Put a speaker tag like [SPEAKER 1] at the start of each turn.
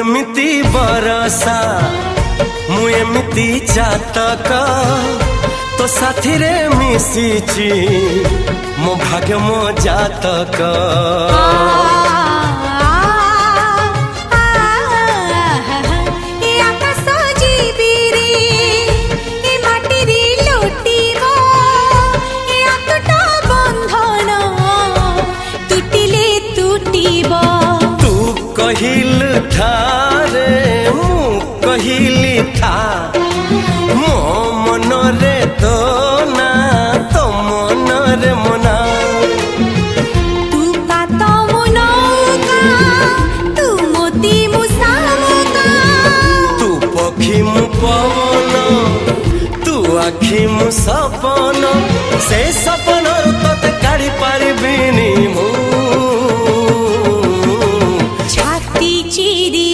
[SPEAKER 1] एमिति बरसा मु एमिति चातक तो साथी रे मिशिची मो भाग्य मो जातक। कहिल था रे मु कहिली था मो मन रे तो ना तो मन रे मना।
[SPEAKER 2] तू का तो मुनौका तू मोती मुसामुका
[SPEAKER 1] तू पखी मु पवन तू आखी मु सपन से सपन